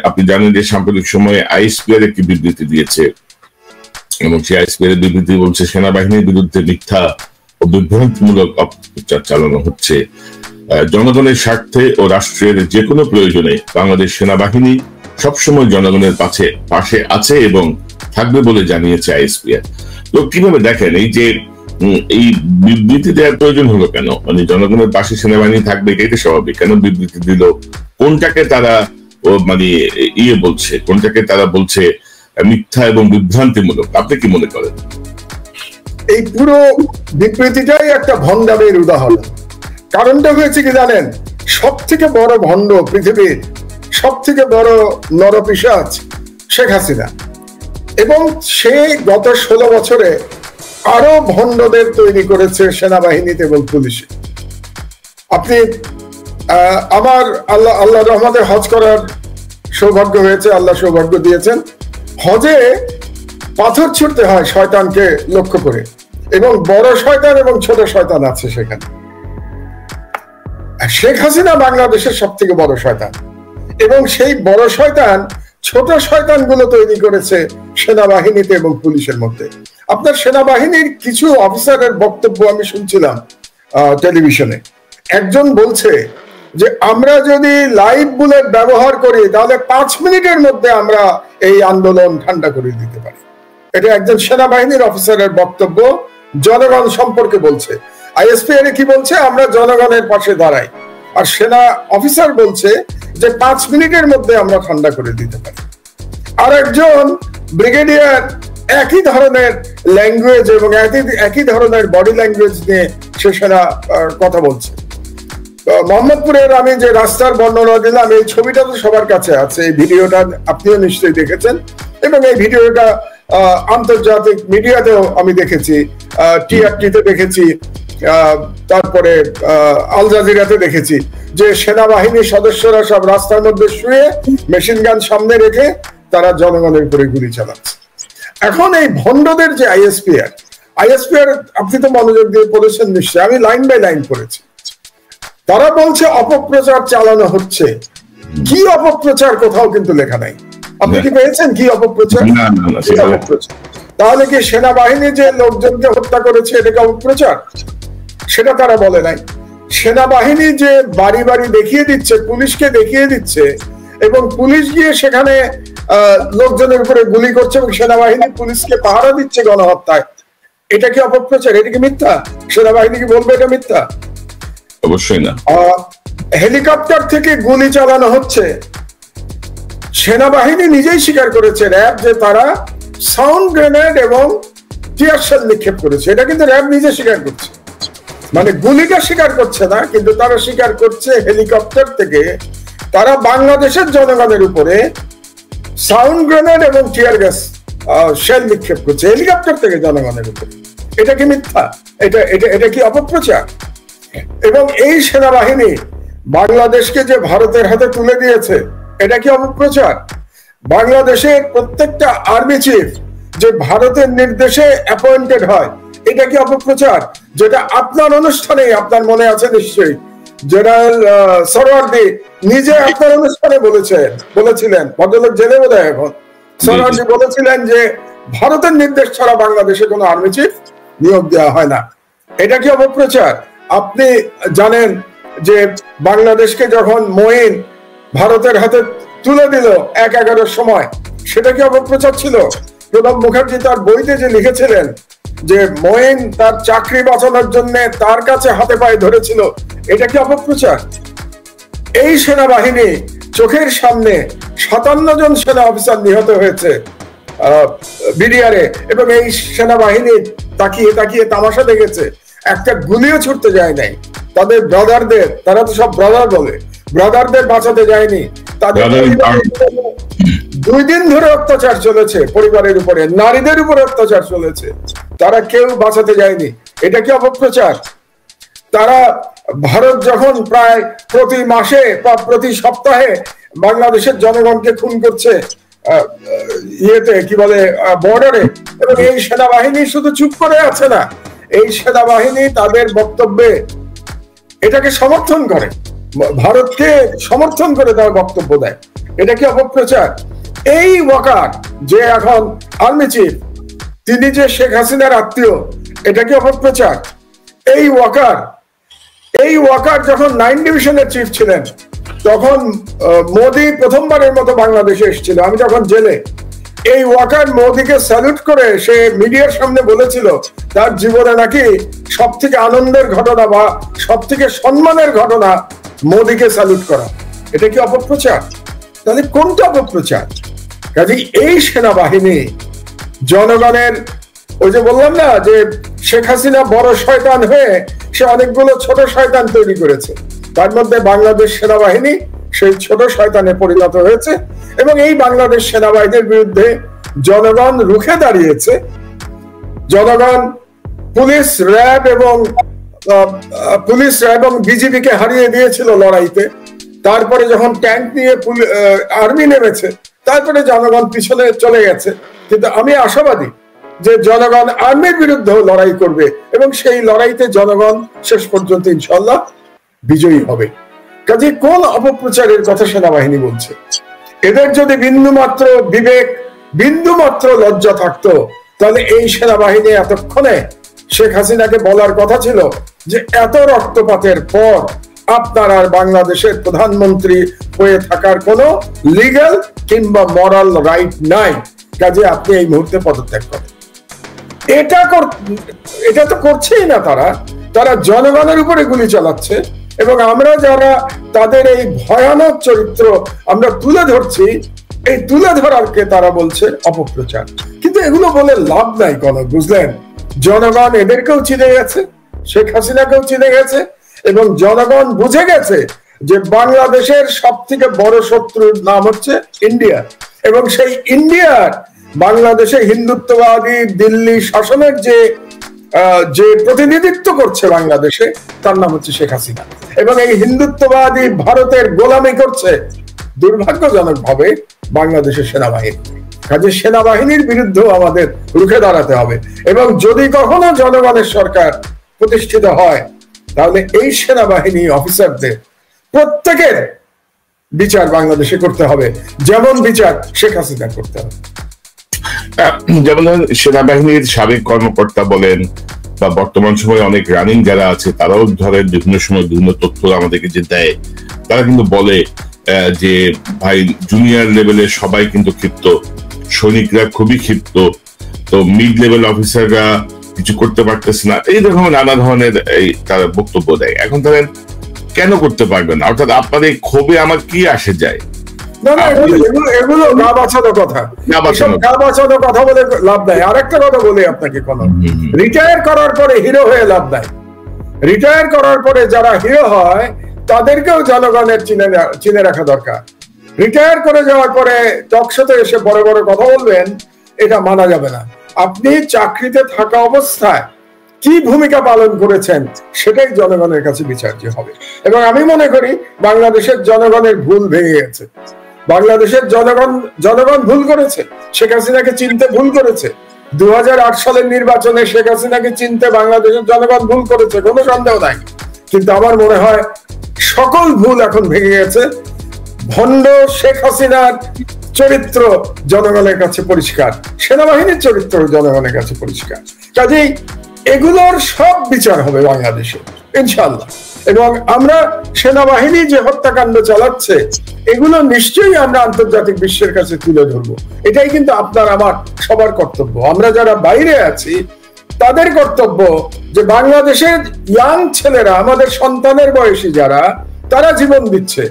আপনি জানেন যে সাম্প্রতিক সময়ে আইএসপিআর একটি বিবৃতি দিয়েছে এবং সেই আইএসপিআর এর বিবৃতি বলছে সেনাবাহিনীর বিরুদ্ধে মিথ্যা ও বিভ্রান্তিমূলক অপপ্রচার চালানো হচ্ছে। জনগণের স্বার্থে ও রাষ্ট্রের যে কোনো প্রয়োজনে বাংলাদেশ সেনাবাহিনী সবসময় জনগণের পাশে আছে এবং থাকবে বলে জানিয়েছে আইএসপিআর। তো কিভাবে দেখেন এই যে এই বিবৃতি দেওয়ার প্রয়োজন হলো কেন? মানে জনগণের পাশে সেনাবাহিনী থাকবে এটাই তো স্বাভাবিক, কেন বিবৃতি দিল? কোনটাকে তারা মানে বলছে, কোনটাকে তারা বলছে মিথ্যা এবং বিভ্রান্তিমূলক? আপনি কি মনে করেন? এই পুরো বিবৃতিটাই একটা ভণ্ডামির উদাহরণ। কারণটা হয়েছে কি জানেন, সব থেকে বড় ভণ্ড পৃথিবীর, সব থেকে বড় নরপিশাচ শেখ হাসিনা, এবং সে গত 16 বছরে আরো ভণ্ডদের তৈরি করেছে সেনাবাহিনীতে এবং পুলিশে। আপনি আমার আল্লাহ রহমতে হজ করার সৌভাগ্য হয়েছে, আল্লাহ সৌভাগ্য দিয়েছেন। হজে পাথর ছুটতে হয় শয়তানকে লক্ষ্য করে, এবং বড় শয়তান এবং ছোট শয়তান আছে সেখানে। শেখ হাসিনা বাংলাদেশের সব থেকে বড় শয়তান, এবং সেই বড় শয়তান ছোট শয়তান গুলো তৈরি করেছে সেনাবাহিনীতে এবং পুলিশের মধ্যে। আপনার সেনাবাহিনীর কিছু অফিসারের বক্তব্য আমি শুনছিলাম টেলিভিশনে। একজন বলছে যে আমরা যদি লাইভ বুলেট ব্যবহার করি তাহলে 5 মিনিটের মধ্যে আমরা এই আন্দোলন ঠান্ডা করে দিতে পারি। এটা একজন সেনাবাহিনীর অফিসারের বক্তব্য, জনগণ সম্পর্কে বলছে। আইএসপিআর কি বলছে? আমরা জনগণের পাশে দাঁড়াই। আর সেনা অফিসার বলছে যে 5 মিনিটের মধ্যে আমরা ঠান্ডা করে দিতে পারি। আর একজন ব্রিগেডিয়ার একই ধরনের ল্যাঙ্গুয়েজ এবং একই ধরনের বডি ল্যাঙ্গুয়েজ নিয়ে সে সেনা কথা বলছে। মোহাম্মদপুরের আমি যে রাস্তার বর্ণনা দিলাম, এই ছবিটা তো সবার কাছে আছে, এই ভিডিওটা আপনিও নিশ্চয়ই দেখেছেন, এবং এই ভিডিওটা আন্তর্জাতিক মিডিয়াতেও আমি দেখেছি, টিআরটিতে দেখেছি, তারপরে আল জাজিরাতে দেখেছি, যে সেনাবাহিনীর সদস্যরা সব রাস্তার মধ্যে শুয়ে মেশিন গান সামনে রেখে তারা জনগণের উপরে গুলি চালাচ্ছে। এখন এই ভণ্ডদের যে আইএসপিআর আপনি তো মনোযোগ দিয়ে পড়েছেন নিশ্চয়ই, আমি লাইন বাই লাইন পড়েছি। তারা বলছে অপপ্রচার চালানো হচ্ছে। কি অপপ্রচার কোথাও কিন্তু লেখা নাই। আপনি কি পেয়েছেন কি অপপ্রচার? তাহলে কি সেনাবাহিনী যে লোকজনকে হত্যা করেছে এটাকে অপপ্রচার? সেটা তারা বলে নাই। সেনাবাহিনী যে বাড়ি বাড়ি দেখিয়ে দিচ্ছে, পুলিশকে দেখিয়ে দিচ্ছে, এবং পুলিশ গিয়ে সেখানে লোকজনের উপরে গুলি করছে এবং সেনাবাহিনী পুলিশকে পাহারা দিচ্ছে গণহত্যায়, এটা কি অপপ্রচার? এটা কি মিথ্যা? সেনাবাহিনী কি বলবে এটা মিথ্যা? অবশ্যই না। হেলিকপ্টার থেকে গুলি চালানো হচ্ছে, সেনাবাহিনী নিজেই স্বীকার করেছে, র্যাব, যে তারা সাউন্ড গ্রেনেড এবং টিয়ার শেল নিক্ষেপ করেছে। এটা কিন্তু র্যাব নিজে স্বীকার করছে, মানে গুলিটা স্বীকার করছে না, কিন্তু তারা স্বীকার করছে হেলিকপ্টার থেকে তারা বাংলাদেশের জনগণের উপরে সাউন্ড গ্রেনেড এবং টিয়ার গ্যাস শেল নিক্ষেপ করছে হেলিকপ্টার থেকে জনগণের উপরে। এটা কি মিথ্যা? এটা কি অপপ্রচার? এবং এই সেনাবাহিনী বাংলাদেশকে যে ভারতের হাতে তুলে দিয়েছে, এটা কি অপপ্রচার? বাংলাদেশের প্রত্যেকটা আর্মি চিফ যে ভারতের নির্দেশে অ্যাপয়েন্টেড হয়, এটা কি অপপ্রচার? যেটা আপনার অনুষ্ঠানে, আপনার মনে আছে নিশ্চয়ই, জেনারেল সরওয়ার্দী নিজে আপনার অনুষ্ঠানে বলেছিলেন, ভদ্রলোক জেলে বোধহয় এখন, সরওয়ার্দী বলেছিলেন যে ভারতের নির্দেশ ছাড়া বাংলাদেশে কোনো আর্মি চিফ নিয়োগ দেওয়া হয় না। এটা কি অপপ্রচার? আপনি জানেন যে বাংলাদেশকে যখন মঈন ভারতের হাতে তুলে দিল 1/11 সময়, সেটা কি অপপ্রচার ছিল? প্রণব মুখার্জি তার বইতে যে লিখেছিলেন যে মঈন তার চাকরি বাঁচানোর জন্য তার কাছে হাতে পায়ে ধরেছিল, এটা কি অপপ্রচার? এই সেনাবাহিনী চোখের সামনে 57 জন সেনা অফিসার নিহত হয়েছে বিডিআরে, এবং এই সেনাবাহিনী তাকিয়ে তাকিয়ে তামাশা দেখেছে, একটা গুলিও ছুটতে যায় নাই। তাদের ব্রাদারদের, তারা তো সব ব্রাদার বলে, ব্রাদারদের বাঁচাতে যায়নি। তাদের 2 দিন ধরে অত্যাচার চলেছে পরিবারের উপরে, নারীদের উপরে অত্যাচার চলেছে, তারা কেউ বাঁচাতে যায়নি। এটা কি অপপ্রচার? তারা ভারত যখন প্রায় প্রতি মাসে বা প্রতি সপ্তাহে বাংলাদেশের জনগণকে খুন করছে ইয়েতে কি বলে বর্ডারে, এবং এই সেনাবাহিনী শুধু চুপ করে আছে না, এই সেনাবাহিনী তাদের বক্তব্যে এটাকে সমর্থন করে, ভারতকে সমর্থন করে তারা বক্তব্য দেয়। এটা কি অপপ্রচার? এই ওয়াকার যে এখন আর্মি চিফ, তিনি যে শেখ হাসিনার আত্মীয়, এটা কি অপপ্রচার? এই ওয়াকার যখন 9 ডিভিশনের চিফ ছিলেন, তখন মোদি প্রথমবারের মতো বাংলাদেশে এসেছিল, আমি তখন জেলে। এই ওয়াকার মোদিকে স্যালুট করে সে মিডিয়ার সামনে বলেছিল তার জীবনে নাকি সব থেকে আনন্দের ঘটনা বা সব থেকে সম্মানের ঘটনা মোদিকে স্যালুট করা। এটা কি অপপ্রচার? তাহলে কোনটা অপপ্রচার? কাজে এই সেনাবাহিনী জনগণের, ওই যে বললাম না যে শেখ হাসিনা বড় শয়তান হয়ে সে অনেকগুলো ছোট শয়তান তৈরি করেছে, তার মধ্যে বাংলাদেশ সেনাবাহিনী সেই ছোট শয়তানে পরিণত হয়েছে। এবং এই বাংলাদেশ সেনাবাহিনীর বিরুদ্ধে জনগণ রুখে দাঁড়িয়েছে। জনগণ পুলিশ, র্যাব এবং বিজিবিকে হারিয়ে দিয়েছিল লড়াইতে। তারপরে যখন ট্যাঙ্ক নিয়ে আর্মি নেমেছে, তারপরে জনগণ পিছনে চলে গেছে। কিন্তু আমি আশাবাদী যে জনগণ আর্মির বিরুদ্ধেও লড়াই করবে এবং সেই লড়াইতে জনগণ শেষ পর্যন্ত ইনশাল্লাহ বিজয়ী হবে। কাজে কোন অপপ্রচারের কথা সেনাবাহিনী বলছে? এদের যদি বিন্দুমাত্র বিবেক, বিন্দুমাত্র লজ্জা থাকতো, তাহলে এই সেনাবাহিনী এতক্ষণে শেখ হাসিনাকে বলার কথা ছিল যে এত রক্তপাতের পর আপনার আর বাংলাদেশের প্রধানমন্ত্রী হয়ে থাকার কোনো লিগ্যাল কিংবা মরাল রাইট নাই, কাজে আপনি এই মুহূর্তে পদত্যাগ করেন। এটা তো করছেই না। তারা জনগণের উপরে গুলি চালাচ্ছে এবং আমরা যারা তাদের এই ভয়ানক চরিত্র আমরা তুলে ধরছি, এই তুলে ধরারকে তারা বলছে অপপ্রচার। কিন্তু এগুলো বলে লাভ নাই কোনো, বুঝলেন? জনগণ এদেরকেও চিনে গেছে, শেখ হাসিনাকেও চিনে গেছে এবং জনগণ বুঝে গেছে যে বাংলাদেশের সব থেকে বড় শত্রুর নাম হচ্ছে ইন্ডিয়া। এবং সেই ইন্ডিয়ার বাংলাদেশে হিন্দুত্ববাদী দিল্লি শাসনের যে প্রতিনিধিত্ব করছে বাংলাদেশে, তার নাম হচ্ছে শেখ হাসিনা। এবং এই হিন্দুত্ববাদী ভারতের গোলামি করছে দুর্ভাগ্যজনক ভাবে বাংলাদেশের সেনাবাহিনী। কাজে সেনাবাহিনীর বিরুদ্ধেও আমাদের রুখে দাঁড়াতে হবে। এবং যদি কখনো জনগণের সরকার প্রতিষ্ঠিত হয়, তাহলে এই সেনাবাহিনী অফিসারদের প্রত্যেকের বিচার বাংলাদেশে করতে হবে, যেমন বিচার শেখ হাসিনা করতে হবে। যেমন সেনাবাহিনীর সাবেক কর্মকর্তা বলেন বা বর্তমান সময়ে অনেক রানিং যারা আছে, তারাও ধরেন বিভিন্ন সময় বিভিন্ন তথ্য আমাদেরকে যে দেয়, তারা কিন্তু বলে যে ভাই জুনিয়র লেভেলের সবাই কিন্তু ক্ষিপ্ত, সৈনিকরা খুবই ক্ষিপ্ত, তো মিড লেভেল অফিসাররা কিছু করতে পারতেছে না, এই রকম নানা ধরনের তারা বক্তব্য দেয়। এখন ধরেন কেন করতে পারবেন না? অর্থাৎ আপনার এই ক্ষোভে আমার কি আসে যায়? এগুলো গা বাঁচানো কথা, গা বাঁচানো কথা বলে লাভ নাই। আরেকটা কথা বলি আপনাকে, রিটায়ার করার পরে হিরো হয়ে লাভ নাই। রিটায়ার করার পরে যারা হিরো হয় তাদেরকেও জনগণের চিনে রাখা দরকার। রিটায়ার করে যাওয়ার পরে টকশোতে এসে বড় বড় কথা বলবেন, এটা মানা যাবে না। আপনি চাকরিতে থাকা অবস্থায় কি ভূমিকা পালন করেছেন সেটাই জনগণের কাছে বিচার্য হবে। এবং আমি মনে করি বাংলাদেশের জনগণের ভুল ভেঙে গেছে। বাংলাদেশের জনগণ ভুল করেছে, শেখ হাসিনাকে চিনতে ভুল করেছে। 2008 সালের নির্বাচনে শেখ হাসিনাকে চিনতে বাংলাদেশের জনগণ ভুল করেছে, কোনো সন্দেহ নাই। কিন্তু আমার মনে হয় সকল ভুল এখন ভেঙে গেছে। ভণ্ড শেখ হাসিনার চরিত্র জনগণের কাছে পরিষ্কার, সেনাবাহিনীর চরিত্র জনগণের কাছে পরিষ্কার। কাজেই এগুলোর সব বিচার হবে বাংলাদেশে ইনশাআল্লাহ। এবং আমরা সেনাবাহিনী যে হত্যাকাণ্ড চালাচ্ছে, এগুলো নিশ্চয়ই আমরা আন্তর্জাতিক বিশ্বের কাছে তুলে ধরবো। এটাই কিন্তু আপনার আমার সবার কর্তব্য। আমরা যারা বাইরে আছি তাদের কর্তব্য যে বাংলাদেশের ইয়াং ছেলেরা, আমাদের সন্তানের বয়সী যারা, তারা জীবন দিচ্ছে,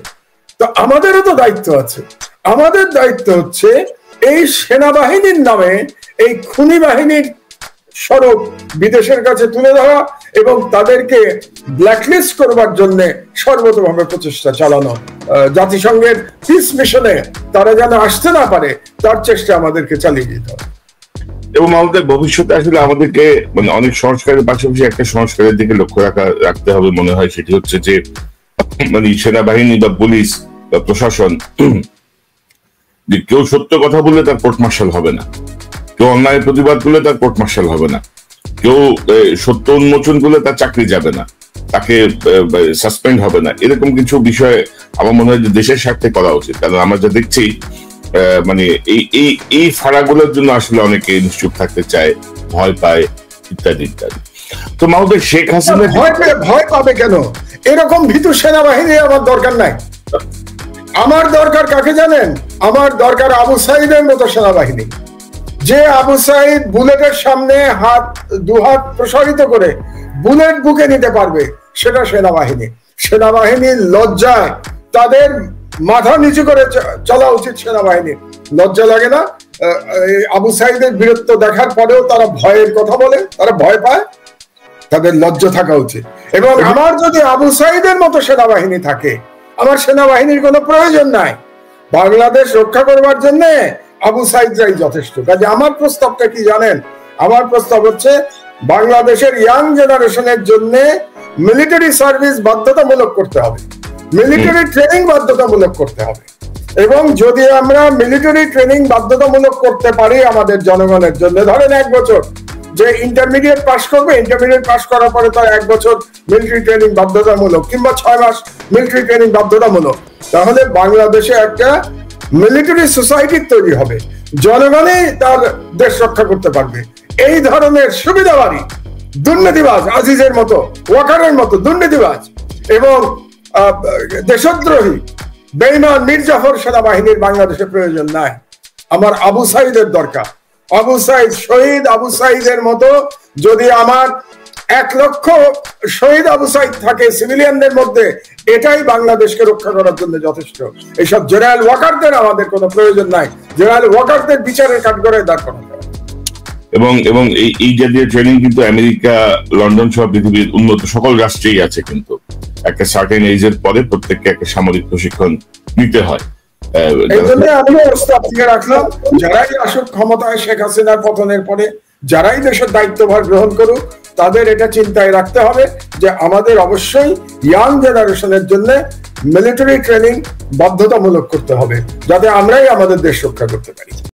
তো আমাদেরও তো দায়িত্ব আছে। আমাদের দায়িত্ব হচ্ছে এই সেনাবাহিনীর নামে এই খুনি বাহিনীর স্বরূপ বিদেশের কাছে তুলে ধরা এবং তাদেরকে ব্ল্যাকলিস্ট করবার জন্য সর্বতভাবে প্রচেষ্টা চালানো। জাতিসংঘের পিস মিশনে তারা যেন আসতে না পারে তার চেষ্টা আমাদেরকে চালিয়ে যেতে হবে। এবং আমাদের ভবিষ্যতে আসলে আমাদেরকে মানে অনেক সংস্কারের পাশাপাশি একটা সংস্কারের দিকে লক্ষ্য রাখতে হবে মনে হয়, সেটি হচ্ছে যে মানে সেনাবাহিনী বা পুলিশ বা প্রশাসন, যে কেউ সত্য কথা বললে তার কোর্ট মার্শাল হবে না, কেউ অন্যায় প্রতিবাদ করলে তার কোর্ট মার্শাল হবে না, কেউ সত্য উন্মোচন করলে তার চাকরি যাবে না। তাকে সাসপেন্ড হবে না, এরকম কিছু বিষয় আমার মনে হয় যে দেশের স্বার্থে করা উচিত। কারণ আমরা যা দেখছি মানে এই ফাড়াগুলোর জন্য আসলে অনেকে নিশ্চুপ থাকতে চায়, ভয় পায়, ইত্যাদি ইত্যাদি। তো মাহমুদ শেখ হাসিনা ভয় পাবে কেন? এরকম ভীতু সেনাবাহিনী আমার দরকার নাই। আমার দরকার কাকে জানেন? আমার দরকার আবু সাইদের মতো সেনাবাহিনী, যে আবু সাইদ বুলেটের সামনে দুহাত প্রসারিত করে বুলেট বুকে নিতে পারবে, সেটা সেনাবাহিনী। সেনাবাহিনীর লজ্জায় তাদের মাথা নিচু করে চলা উচিত। সেনাবাহিনী লজ্জা লাগে না? আবু সাইদের বীরত্ব দেখার পরেও তারা ভয়ের কথা বলে, তারা ভয় পায়। তাদের লজ্জা থাকা উচিত। এবং আমার যদি আবু সাইদের মতো সেনাবাহিনী থাকে, আমার সেনাবাহিনীর কোনো প্রয়োজন নাই। বাংলাদেশ রক্ষা করবার জন্য আবু সাইদরাই যথেষ্ট। কাজে আমার প্রস্তাবটা কি জানেন? আমার প্রস্তাব হচ্ছে বাংলাদেশের ইয়াং জেনারেশনের জন্য মিলিটারি সার্ভিস বাধ্যতামূলক করতে হবে, মিলিটারি ট্রেনিং বাধ্যতামূলক করতে হবে। এবং যদি আমরা মিলিটারি ট্রেনিং বাধ্যতামূলক করতে পারি আমাদের জনগণের জন্য, ধরেন 1 বছর যে ইন্টারমিডিয়েট পাস করবে, ইন্টারমিডিয়েট পাস করার পরে তার 1 বছর মিলিটারি ট্রেনিং বাধ্যতামূলক, কিংবা 6 মাস মিলিটারি ট্রেনিং বাধ্যতামূলক, তাহলে বাংলাদেশে একটা মিলিটারি সোসাইটি তৈরি হবে। জনগণই তার দেশ রক্ষা করতে পারবে। এই ধরনের সুবিধাবাদী দুর্নীতিবাজ, আজিজের মতো, ওয়াকারের মতো দুর্নীতিবাজ এবং দেশদ্রোহী বেঈমান মির্জাফর সেনাবাহিনীর বাংলাদেশে প্রয়োজন নাই। আমার আবু সাইদের দরকার। আবু সাইদ, শহীদ আবু সাইদের মতো যদি আমার 1 লক্ষ শহীদ আবু সাইদ থাকে সিভিলিয়ানদের মধ্যে, এটাই বাংলাদেশকে রক্ষা করার জন্য যথেষ্ট। এইসব জেনারেল ওয়াকারদের আমাদের কোনো প্রয়োজন নাই। জেনারেল ওয়াকারদের বিচারের কাঠগড়ায় দাঁড় করানো। এবং এই জাতীয় ট্রেনিং কিন্তু আমেরিকা, লন্ডন সহ পৃথিবীর উন্নত সকল রাষ্ট্রেই আছে। কিন্তু একটা সার্টেন এজের পরে প্রত্যেককে একটা সামরিক প্রশিক্ষণ নিতে হয়। এই জন্য আমি প্রস্তাব দিয়ে রাখলাম, যারাই আসুক ক্ষমতায় শেখ হাসিনার পতনের পরে, যারাই দেশের দায়িত্বভার গ্রহণ করুক, তাদের এটা চিন্তায় রাখতে হবে যে আমাদের অবশ্যই ইয়াং জেনারেশনের জন্য মিলিটারি ট্রেনিং বাধ্যতামূলক করতে হবে, যাতে আমরাই আমাদের দেশ রক্ষা করতে পারি।